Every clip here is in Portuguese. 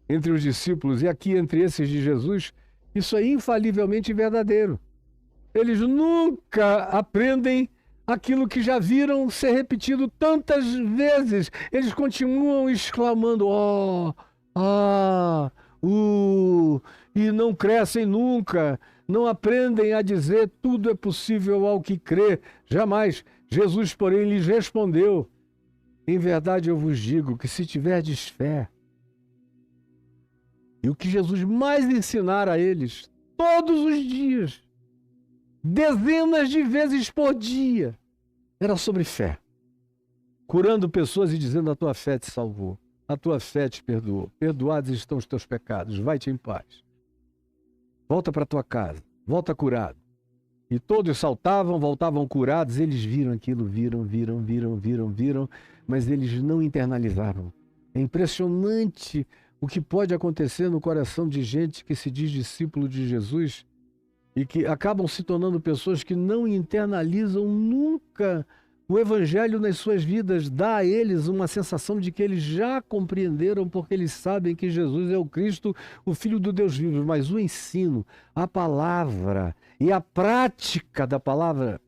entre os discípulos e aqui entre esses de Jesus, isso é infalivelmente verdadeiro. Eles nunca aprendem aquilo que já viram ser repetido tantas vezes. Eles continuam exclamando, e não crescem nunca. Não aprendem a dizer tudo é possível ao que crê. Jamais. Jesus, porém, lhes respondeu: em verdade eu vos digo que se tiverdes fé, e o que Jesus mais ensinara a eles, todos os dias, dezenas de vezes por dia, era sobre fé. Curando pessoas e dizendo: a tua fé te salvou, a tua fé te perdoou, perdoados estão os teus pecados, vai-te em paz. Volta para tua casa, volta curado. E todos saltavam, voltavam curados, eles viram aquilo, viram, mas eles não internalizaram. É impressionante o que pode acontecer no coração de gente que se diz discípulo de Jesus e que acabam se tornando pessoas que não internalizam nunca o Evangelho nas suas vidas. Dá a eles uma sensação de que eles já compreenderam, porque eles sabem que Jesus é o Cristo, o Filho do Deus vivo. Mas o ensino, a palavra e a prática da palavra,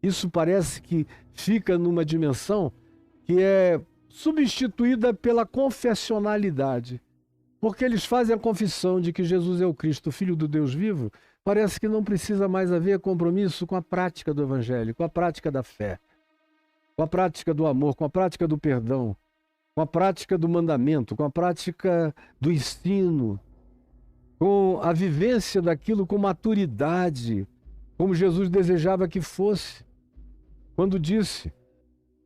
isso parece que fica numa dimensão que é substituída pela confessionalidade. Porque eles fazem a confissão de que Jesus é o Cristo, o Filho do Deus vivo, parece que não precisa mais haver compromisso com a prática do Evangelho, com a prática da fé, com a prática do amor, com a prática do perdão, com a prática do mandamento, com a prática do ensino, com a vivência daquilo com maturidade, como Jesus desejava que fosse, quando disse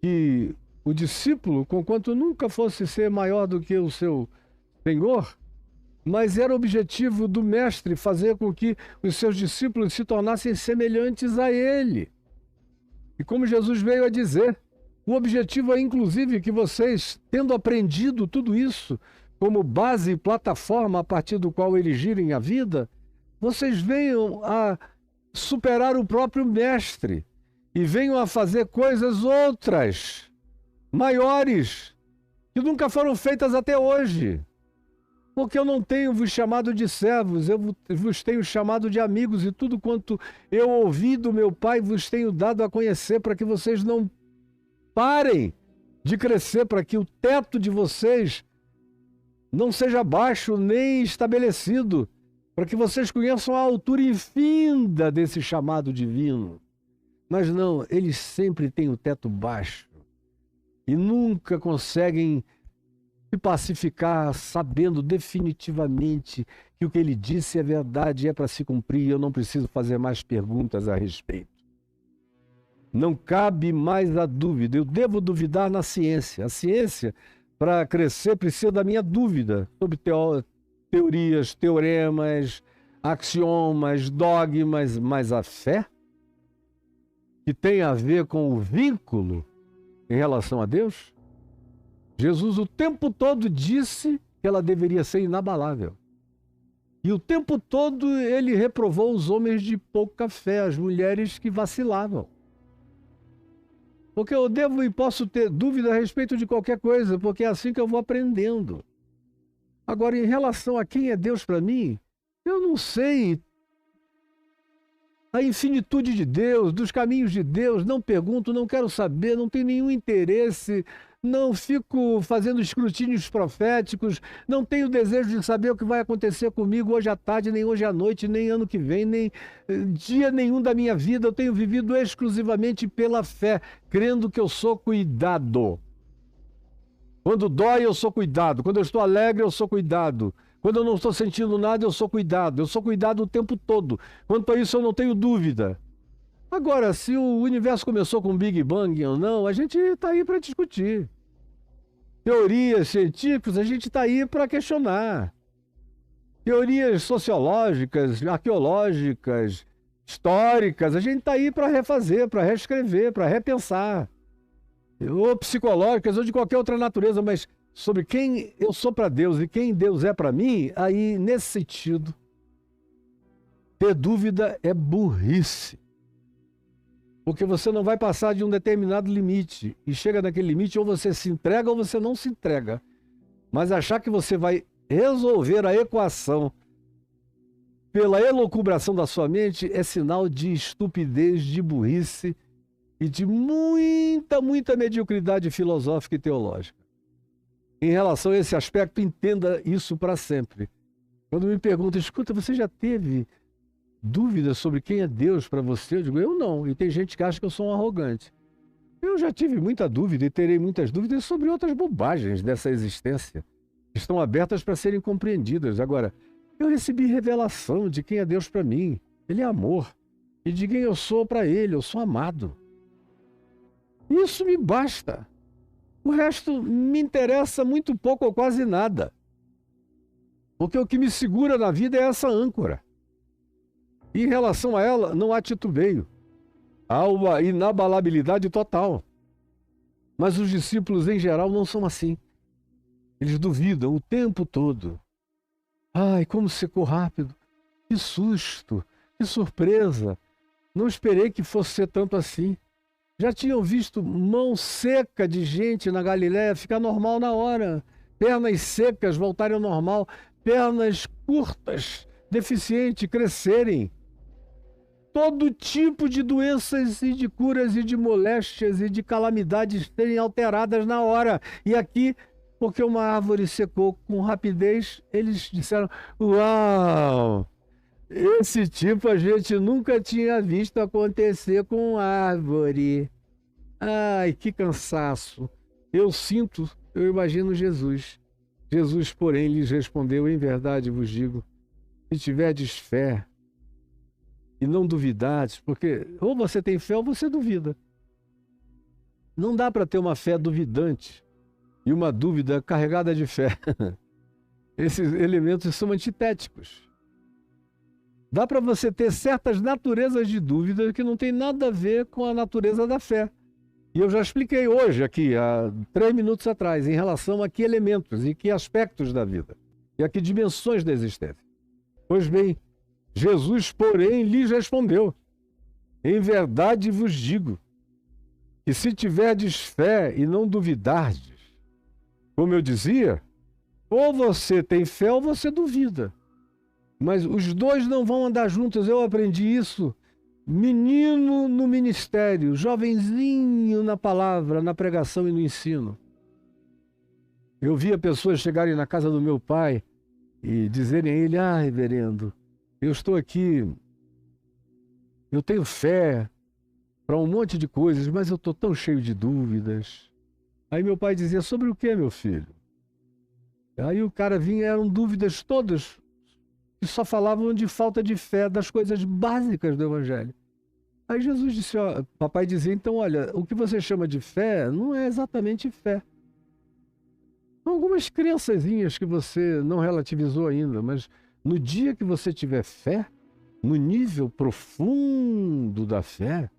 que o discípulo, conquanto nunca fosse ser maior do que o seu Senhor, mas era objetivo do Mestre fazer com que os seus discípulos se tornassem semelhantes a Ele. E como Jesus veio a dizer, o objetivo é inclusive que vocês, tendo aprendido tudo isso como base e plataforma a partir do qual eles girem a vida, vocês venham a superar o próprio Mestre e venham a fazer coisas outras, maiores, que nunca foram feitas até hoje. Porque eu não tenho vos chamado de servos, eu vos tenho chamado de amigos, e tudo quanto eu ouvi do meu Pai vos tenho dado a conhecer, para que vocês não parem de crescer, para que o teto de vocês não seja baixo nem estabelecido, para que vocês conheçam a altura infinda desse chamado divino. Mas não, eles sempre têm o teto baixo e nunca conseguem se pacificar sabendo definitivamente que o que ele disse é verdade e é para se cumprir, e eu não preciso fazer mais perguntas a respeito. Não cabe mais a dúvida. Eu devo duvidar na ciência. A ciência, para crescer, precisa da minha dúvida sobre teorias, teoremas, axiomas, dogmas, mas a fé, que tem a ver com o vínculo em relação a Deus, Jesus o tempo todo disse que ela deveria ser inabalável. E o tempo todo ele reprovou os homens de pouca fé, as mulheres que vacilavam. Porque eu devo e posso ter dúvida a respeito de qualquer coisa, porque é assim que eu vou aprendendo. Agora, em relação a quem é Deus para mim, eu não sei a infinitude de Deus, dos caminhos de Deus, não pergunto, não quero saber, não tenho nenhum interesse, não fico fazendo escrutínios proféticos, não tenho desejo de saber o que vai acontecer comigo hoje à tarde, nem hoje à noite, nem ano que vem, nem dia nenhum da minha vida. Eu tenho vivido exclusivamente pela fé, crendo que eu sou cuidado. Quando dói, eu sou cuidado. Quando eu estou alegre, eu sou cuidado. Quando eu não estou sentindo nada, eu sou cuidado. Eu sou cuidado o tempo todo. Quanto a isso, eu não tenho dúvida. Agora, se o universo começou com Big Bang ou não, a gente está aí para discutir. Teorias científicas, a gente está aí para questionar. Teorias sociológicas, arqueológicas, históricas, a gente está aí para refazer, para reescrever, para repensar. Ou psicológicas, ou de qualquer outra natureza, mas sobre quem eu sou para Deus e quem Deus é para mim, aí, nesse sentido, ter dúvida é burrice. Porque você não vai passar de um determinado limite. E chega naquele limite, ou você se entrega ou você não se entrega. Mas achar que você vai resolver a equação pela elucubração da sua mente é sinal de estupidez, de burrice e de muita mediocridade filosófica e teológica. Em relação a esse aspecto, entenda isso para sempre. Quando me perguntam, escuta, você já teve dúvidas sobre quem é Deus para você? Eu digo, eu não. E tem gente que acha que eu sou um arrogante. Eu já tive muita dúvida e terei muitas dúvidas sobre outras bobagens dessa existência, que estão abertas para serem compreendidas. Agora, eu recebi revelação de quem é Deus para mim. Ele é amor. E de quem eu sou para Ele. Eu sou amado. Isso me basta. O resto me interessa muito pouco ou quase nada. Porque o que me segura na vida é essa âncora. E em relação a ela, não há titubeio. Há uma inabalabilidade total. Mas os discípulos, em geral, não são assim. Eles duvidam o tempo todo. Ai, como secou rápido. Que susto, que surpresa. Não esperei que fosse ser tanto assim. Já tinham visto mão seca de gente na Galileia ficar normal na hora. Pernas secas voltarem ao normal. Pernas curtas, deficientes, crescerem. Todo tipo de doenças e de curas e de moléstias e de calamidades serem alteradas na hora. E aqui, porque uma árvore secou com rapidez, eles disseram, uau, esse tipo a gente nunca tinha visto acontecer com árvore. Ai, que cansaço. Eu imagino Jesus. Jesus, porém, lhes respondeu, em verdade vos digo, se tiverdes fé e não duvidardes, porque ou você tem fé ou você duvida. Não dá para ter uma fé duvidante e uma dúvida carregada de fé. Esses elementos são antitéticos. Dá para você ter certas naturezas de dúvida que não tem nada a ver com a natureza da fé. E eu já expliquei hoje aqui, há 3 minutos atrás, em relação a que elementos e que aspectos da vida e a que dimensões da existência. Pois bem, Jesus, porém, lhes respondeu, em verdade vos digo, que se tiverdes fé e não duvidardes, como eu dizia, ou você tem fé ou você duvida. Mas os dois não vão andar juntos. Eu aprendi isso, menino no ministério, jovenzinho na palavra, na pregação e no ensino. Eu via pessoas chegarem na casa do meu pai e dizerem a ele, reverendo, eu estou aqui, eu tenho fé para um monte de coisas, mas eu estou tão cheio de dúvidas. Aí meu pai dizia, sobre o que, meu filho? Aí o cara vinha, eram dúvidas todas, que só falavam de falta de fé, das coisas básicas do Evangelho. Aí Jesus disse, papai dizia, então olha, o que você chama de fé não é exatamente fé. São algumas crençazinhas que você não relativizou ainda, mas no dia que você tiver fé, no nível profundo da fé,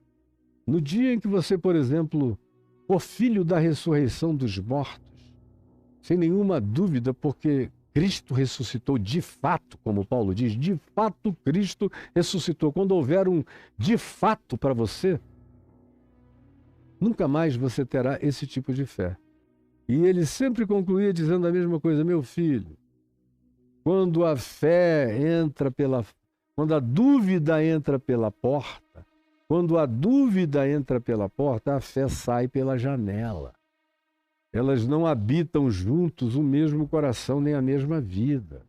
no dia em que você, por exemplo, for filho da ressurreição dos mortos, sem nenhuma dúvida, porque Cristo ressuscitou de fato, como Paulo diz, de fato Cristo ressuscitou. Quando houver um de fato para você, nunca mais você terá esse tipo de fé. E ele sempre concluía dizendo a mesma coisa, meu filho, quando a dúvida entra pela porta, a fé sai pela janela. Elas não habitam juntos o mesmo coração nem a mesma vida.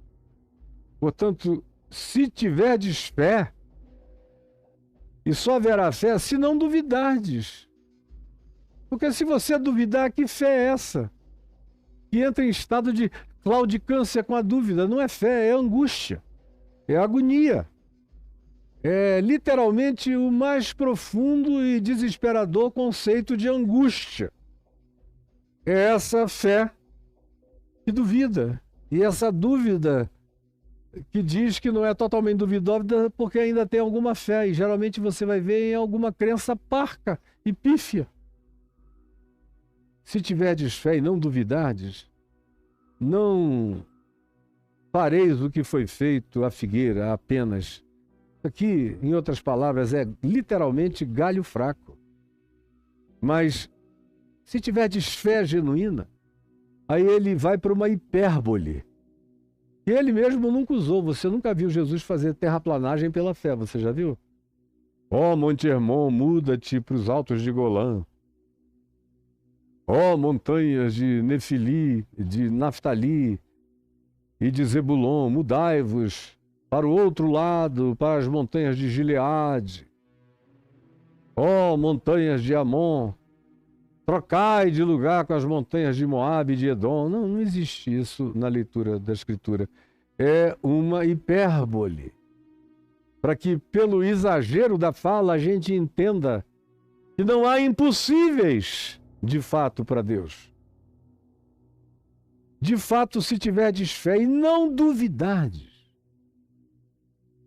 Portanto, se tiverdes fé, e só haverá fé se não duvidardes. Porque se você duvidar, que fé é essa? Que entra em estado de claudicância com a dúvida. Não é fé, é angústia, é agonia. É literalmente o mais profundo e desesperador conceito de angústia. É essa fé que duvida. E essa dúvida que diz que não é totalmente duvidosa porque ainda tem alguma fé. E geralmente você vai ver em alguma crença parca e pífia. Se tiverdes fé e não duvidardes, não fareis o que foi feito à figueira apenas. Aqui, em outras palavras, é literalmente galho fraco. Mas se tiverdes fé genuína, aí ele vai para uma hipérbole. que ele mesmo nunca usou. Você nunca viu Jesus fazer terraplanagem pela fé, você já viu? Ó Monte Hermon, muda-te para os altos de Golã. Ó montanhas de Nefili, de Naftali e de Zebulon, mudai-vos para o outro lado, para as montanhas de Gileade. Ó montanhas de Amon, trocai de lugar com as montanhas de Moabe e de Edom. Não, não existe isso na leitura da Escritura. É uma hipérbole, para que pelo exagero da fala a gente entenda que não há impossíveis de fato para Deus. De fato, se tiverdes fé e não duvidardes.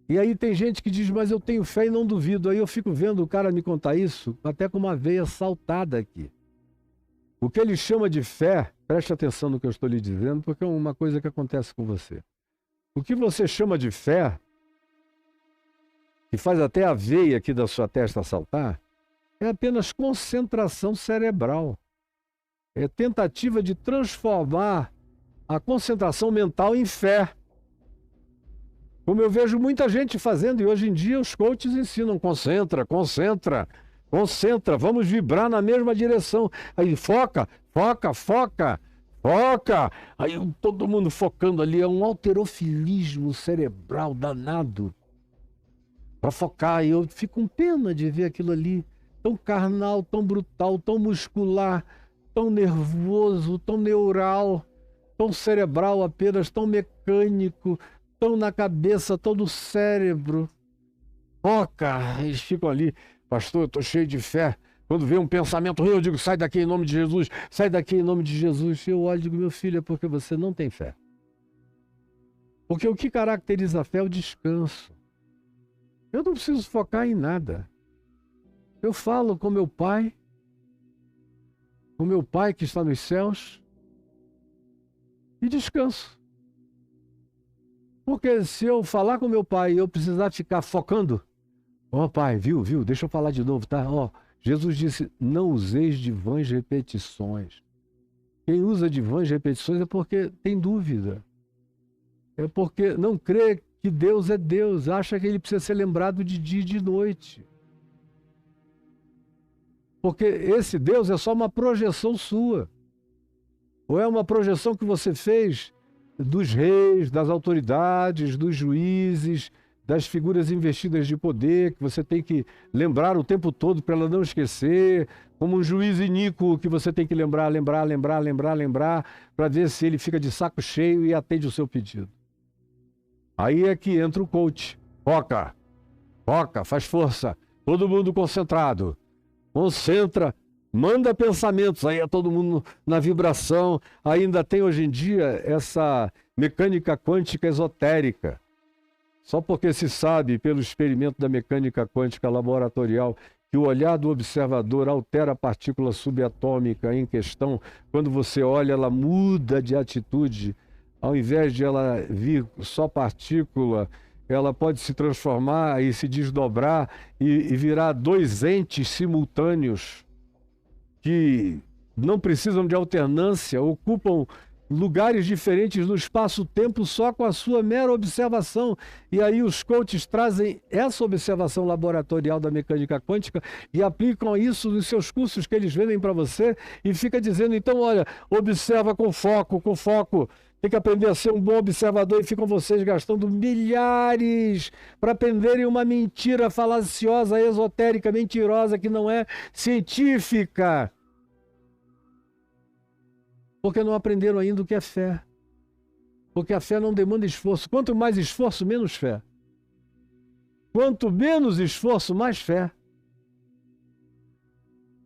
E aí tem gente que diz, mas eu tenho fé e não duvido. Aí eu fico vendo o cara me contar isso, até com uma veia saltada aqui. O que ele chama de fé, preste atenção no que eu estou lhe dizendo, porque é uma coisa que acontece com você. O que você chama de fé, que faz até a veia aqui da sua testa saltar, é apenas concentração cerebral. É tentativa de transformar a concentração mental em fé. Como eu vejo muita gente fazendo, e hoje em dia os coaches ensinam, concentra, concentra, concentra, vamos vibrar na mesma direção. Aí foca, foca, foca, foca. Aí todo mundo focando ali, é um halterofilismo cerebral danado para focar. E eu fico com pena de ver aquilo ali, tão carnal, tão brutal, tão muscular, tão nervoso, tão neural, tão cerebral apenas, tão mecânico, tão na cabeça, tão no cérebro. Foca, eles ficam ali, pastor, eu estou cheio de fé. Quando vem um pensamento ruim, eu digo, sai daqui em nome de Jesus, sai daqui em nome de Jesus. Eu olho e digo, meu filho, é porque você não tem fé. Porque o que caracteriza a fé é o descanso. Eu não preciso focar em nada. Eu falo com meu Pai que está nos céus, e descanso. Porque se eu falar com meu Pai e eu precisar ficar focando, ó Pai, viu, deixa eu falar de novo, tá? Ó, Jesus disse, não useis de vãs repetições. Quem usa de vãs repetições é porque tem dúvida. É porque não crê que Deus é Deus, acha que ele precisa ser lembrado de dia e de noite. Porque esse Deus é só uma projeção sua. Ou é uma projeção que você fez dos reis, das autoridades, dos juízes, das figuras investidas de poder, que você tem que lembrar o tempo todo para ela não esquecer, como um juiz iníquo que você tem que lembrar, para ver se ele fica de saco cheio e atende o seu pedido. Aí é que entra o coach. Foca, foca, faz força, todo mundo concentrado. Concentra, manda pensamentos, aí é todo mundo na vibração. Ainda tem hoje em dia essa mecânica quântica esotérica. Só porque se sabe, pelo experimento da mecânica quântica laboratorial, que o olhar do observador altera a partícula subatômica em questão. Quando você olha, ela muda de atitude. Ao invés de ela vir só partícula, ela pode se transformar e se desdobrar e virar dois entes simultâneos que não precisam de alternância, ocupam lugares diferentes no espaço-tempo só com a sua mera observação. E aí os coaches trazem essa observação laboratorial da mecânica quântica e aplicam isso nos seus cursos que eles vendem para você e fica dizendo, então, olha, observa com foco, tem que aprender a ser um bom observador, e ficam vocês gastando milhares para aprenderem uma mentira falaciosa, esotérica, mentirosa, que não é científica. Porque não aprenderam ainda o que é fé. Porque a fé não demanda esforço. Quanto mais esforço, menos fé. Quanto menos esforço, mais fé.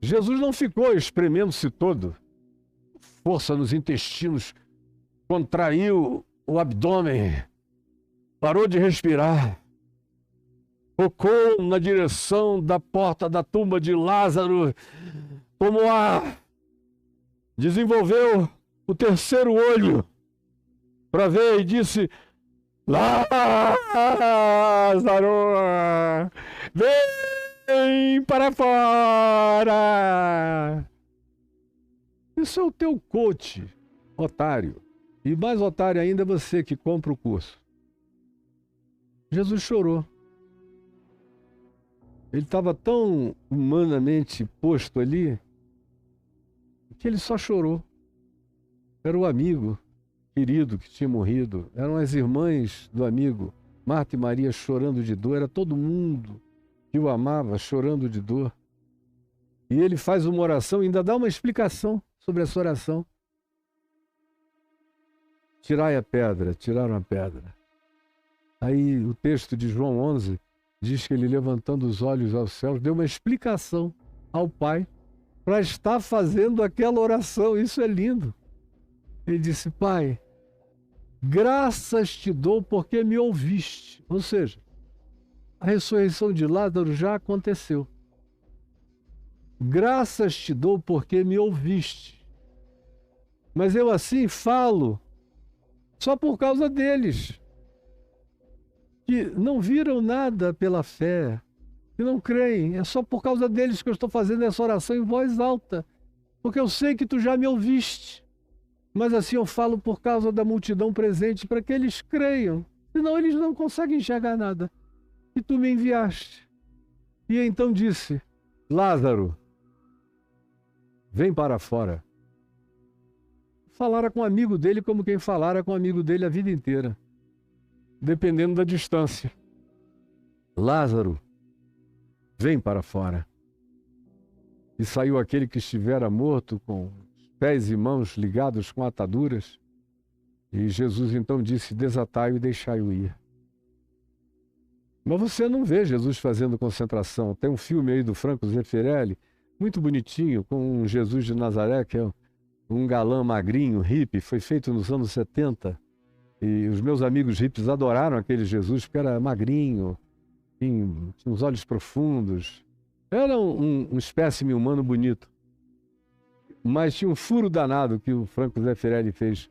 Jesus não ficou espremendo-se todo. Força nos intestinos, contraiu o abdômen, parou de respirar, focou na direção da porta da tumba de Lázaro, tomou ar, desenvolveu o terceiro olho para ver e disse, Lázaro, vem para fora. Isso é o teu coach, otário. E mais otário ainda é você que compra o curso. Jesus chorou. Ele estava tão humanamente posto ali que ele só chorou. Era o amigo querido que tinha morrido. Eram as irmãs do amigo, Marta e Maria, chorando de dor. Era todo mundo que o amava chorando de dor. E ele faz uma oração, ainda dá uma explicação sobre essa oração. Tirai a pedra, tiraram a pedra. Aí o texto de João 11 diz que ele, levantando os olhos aos céus, deu uma explicação ao Pai para estar fazendo aquela oração. Isso é lindo. Ele disse: Pai, graças te dou porque me ouviste. Ou seja, a ressurreição de Lázaro já aconteceu. Graças te dou porque me ouviste. Mas eu assim falo só por causa deles, que não viram nada pela fé, que não creem. É só por causa deles que eu estou fazendo essa oração em voz alta, porque eu sei que tu já me ouviste. Mas assim eu falo por causa da multidão presente, para que eles creiam, senão eles não conseguem enxergar nada. E tu me enviaste. E então disse: Lázaro, vem para fora. Falara com um amigo dele como quem falara com um amigo dele a vida inteira, dependendo da distância. Lázaro, vem para fora. E saiu aquele que estivera morto, com pés e mãos ligados com ataduras. E Jesus então disse: desatai-o e deixai-o ir. Mas você não vê Jesus fazendo concentração. Tem um filme aí do Franco Zeffirelli, muito bonitinho, com um Jesus de Nazaré, que é um galã magrinho, hippie, foi feito nos anos 70. E os meus amigos hippies adoraram aquele Jesus, porque era magrinho, tinha uns olhos profundos. Era um espécime humano bonito. Mas tinha um furo danado que o Franco Zeffirelli fez.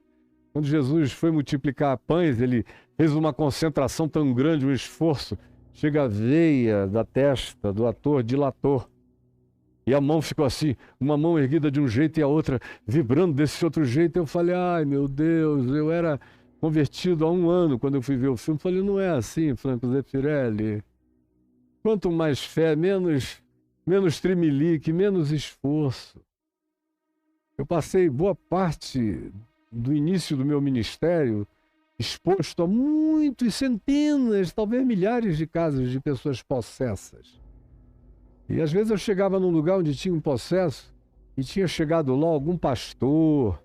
Quando Jesus foi multiplicar pães, ele fez uma concentração tão grande, um esforço. Chega a veia da testa do ator, dilatou. E a mão ficou assim, uma mão erguida de um jeito e a outra vibrando desse outro jeito. Eu falei: ai meu Deus, eu era convertido há 1 ano quando eu fui ver o filme. Falei: não é assim, Franco Zeffirelli. Quanto mais fé, menos tremelique, menos esforço. Eu passei boa parte do início do meu ministério exposto a muitos, centenas, talvez milhares de casos de pessoas possessas. E às vezes eu chegava num lugar onde tinha um possesso e tinha chegado lá algum pastor,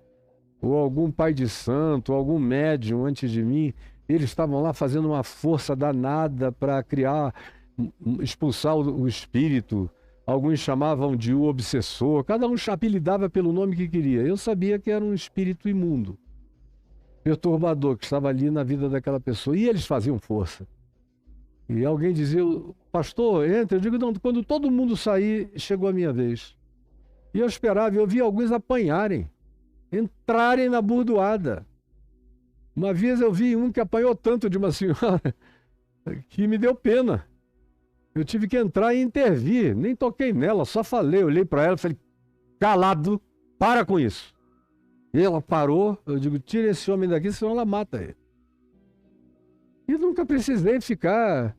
ou algum pai de santo, ou algum médium antes de mim. Eles estavam lá fazendo uma força danada para expulsar o espírito. Alguns chamavam de o obsessor, cada um apelidava pelo nome que queria. Eu sabia que era um espírito imundo, perturbador, que estava ali na vida daquela pessoa. E eles faziam força. E alguém dizia: pastor, entra. Eu digo: não, quando todo mundo sair, chegou a minha vez. E eu esperava, eu vi alguns apanharem, entrarem na burdoada. Uma vez eu vi um que apanhou tanto de uma senhora que me deu pena. Eu tive que entrar e intervir, nem toquei nela, só falei, olhei para ela e falei: calado, para com isso. E ela parou. Eu digo: tira esse homem daqui, senão ela mata ele. E nunca precisei ficar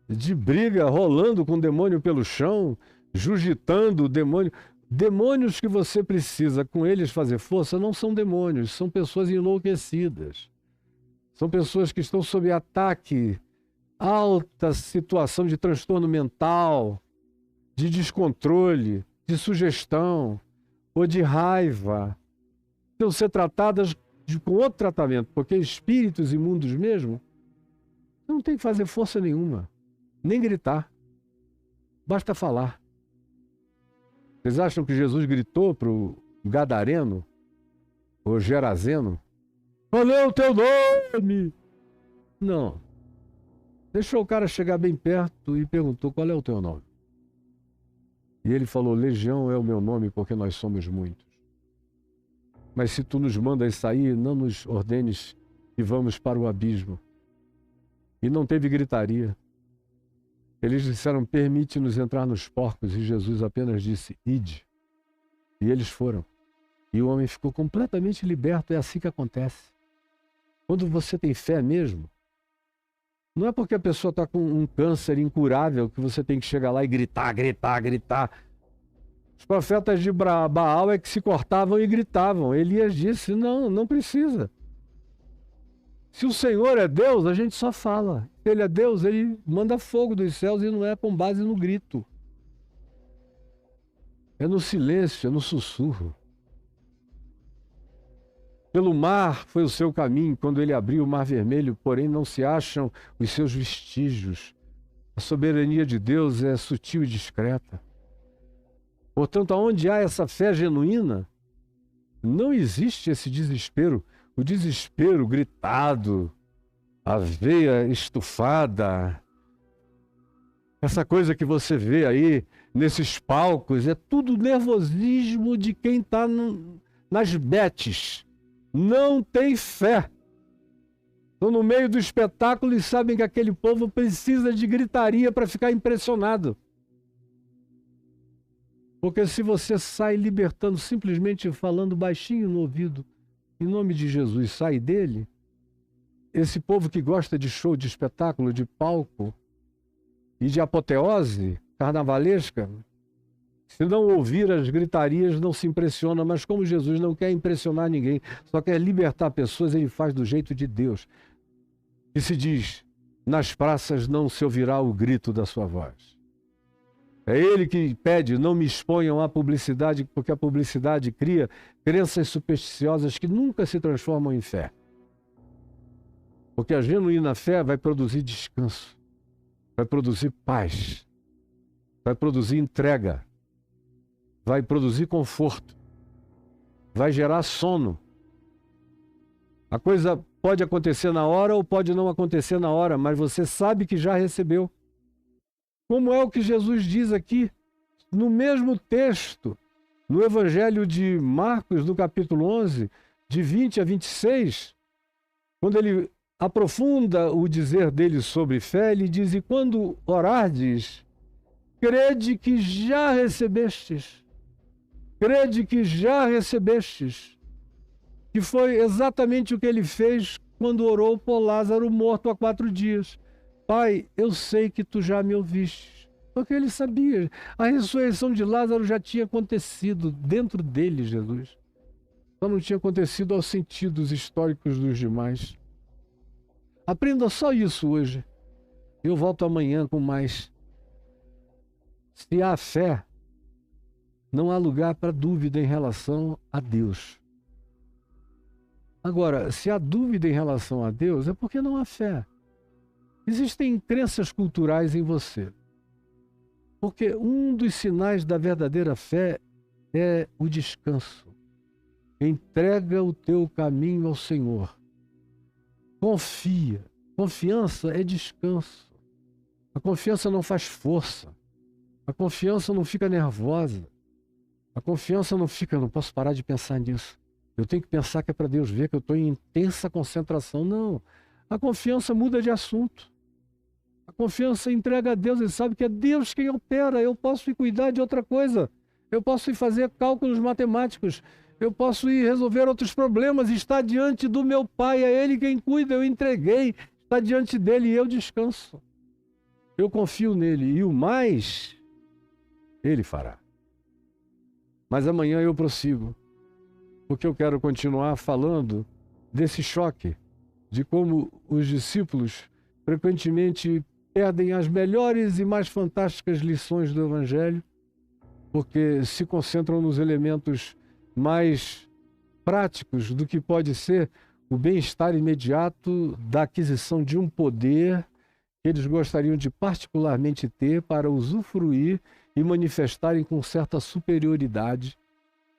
de briga, rolando com o demônio pelo chão, jiu-jitando o demônio. Demônios que você precisa com eles fazer força não são demônios, são pessoas enlouquecidas. São pessoas que estão sob ataque, alta situação de transtorno mental, de descontrole, de sugestão ou de raiva. Precisam ser tratadas com outro tratamento, porque espíritos imundos mesmo não tem que fazer força nenhuma, nem gritar, basta falar. Vocês acham que Jesus gritou para o gadareno, ou gerazeno: qual é o teu nome? Não. Deixou o cara chegar bem perto e perguntou: qual é o teu nome? E ele falou: Legião é o meu nome, porque nós somos muitos. Mas se tu nos mandas sair, não nos ordenes que vamos para o abismo. E não teve gritaria. Eles disseram: permite-nos entrar nos porcos. E Jesus apenas disse: ide. E eles foram. E o homem ficou completamente liberto. É assim que acontece. quando você tem fé mesmo, não é porque a pessoa está com um câncer incurável que você tem que chegar lá e gritar, gritar, gritar. Os profetas de Baal é que se cortavam e gritavam. Elias disse, não, não precisa. Se o Senhor é Deus, a gente só fala. Se Ele é Deus, Ele manda fogo dos céus e não é com base no grito. É no silêncio, é no sussurro. Pelo mar foi o seu caminho, quando ele abriu o mar vermelho, porém não se acham os seus vestígios. A soberania de Deus é sutil e discreta. Portanto, aonde há essa fé genuína, não existe esse desespero. O desespero gritado, a veia estufada, essa coisa que você vê aí nesses palcos, é tudo nervosismo de quem está nas betes. Não tem fé. Estão no meio do espetáculo e sabem que aquele povo precisa de gritaria para ficar impressionado. Porque se você sai libertando, simplesmente falando baixinho no ouvido, em nome de Jesus, sai dele, esse povo que gosta de show, de espetáculo, de palco e de apoteose carnavalesca, se não ouvir as gritarias, não se impressiona, mas como Jesus não quer impressionar ninguém, só quer libertar pessoas, ele faz do jeito de Deus. E se diz, nas praças não se ouvirá o grito da sua voz. É ele que pede, não me exponham à publicidade, porque a publicidade cria crenças supersticiosas que nunca se transformam em fé. Porque a genuína fé vai produzir descanso, vai produzir paz, vai produzir entrega, vai produzir conforto, vai gerar sono. A coisa pode acontecer na hora ou pode não acontecer na hora, mas você sabe que já recebeu. Como é o que Jesus diz aqui, no mesmo texto, no Evangelho de Marcos, no capítulo 11, de 20 a 26, quando ele aprofunda o dizer dele sobre fé, ele diz, e quando orardes, crede que já recebestes. Crede que já recebestes. Que foi exatamente o que ele fez quando orou por Lázaro morto há 4 dias. Pai, eu sei que tu já me ouviste. Porque ele sabia. A ressurreição de Lázaro já tinha acontecido dentro dele, Jesus. Só não tinha acontecido aos sentidos históricos dos demais. Aprenda só isso hoje. Eu volto amanhã com mais. Se há fé, não há lugar para dúvida em relação a Deus. Agora, se há dúvida em relação a Deus, é porque não há fé. Existem crenças culturais em você. Porque um dos sinais da verdadeira fé é o descanso. Entrega o teu caminho ao Senhor. Confia. Confiança é descanso. A confiança não faz força. A confiança não fica nervosa. A confiança não fica, não posso parar de pensar nisso. Eu tenho que pensar que é para Deus ver que eu estou em intensa concentração. Não. A confiança muda de assunto. A confiança entrega a Deus. Ele sabe que é Deus quem opera. Eu posso ir cuidar de outra coisa. Eu posso ir fazer cálculos matemáticos. Eu posso ir resolver outros problemas. Está diante do meu Pai. É Ele quem cuida. Eu entreguei. Está diante dele e eu descanso. Eu confio nele. E o mais, Ele fará. Mas amanhã eu prossigo. Porque eu quero continuar falando desse choque. De como os discípulos frequentemente perdem as melhores e mais fantásticas lições do Evangelho, porque se concentram nos elementos mais práticos do que pode ser o bem-estar imediato da aquisição de um poder que eles gostariam de particularmente ter para usufruir e manifestarem com certa superioridade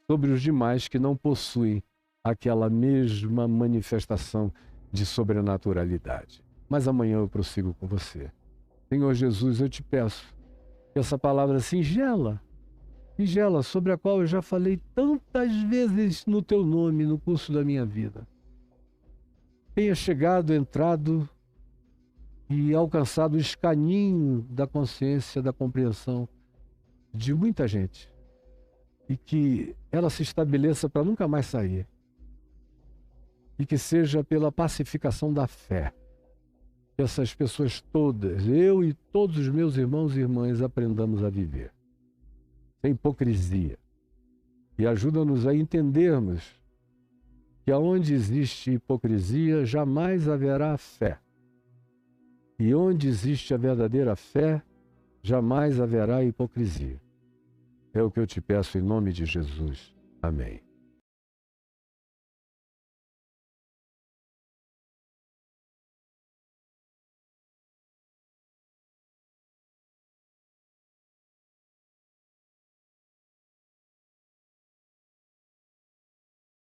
sobre os demais que não possuem aquela mesma manifestação de sobrenaturalidade. Mas amanhã eu prossigo com você. Senhor Jesus, eu te peço que essa palavra singela, sobre a qual eu já falei tantas vezes no teu nome no curso da minha vida, tenha chegado, entrado e alcançado o escaninho da consciência, da compreensão de muita gente e que ela se estabeleça para nunca mais sair. e que seja pela pacificação da fé. Que essas pessoas todas, eu e todos os meus irmãos e irmãs, aprendamos a viver sem hipocrisia. E ajuda-nos a entendermos que aonde existe hipocrisia, jamais haverá fé. E onde existe a verdadeira fé, jamais haverá hipocrisia. É o que eu te peço em nome de Jesus. Amém.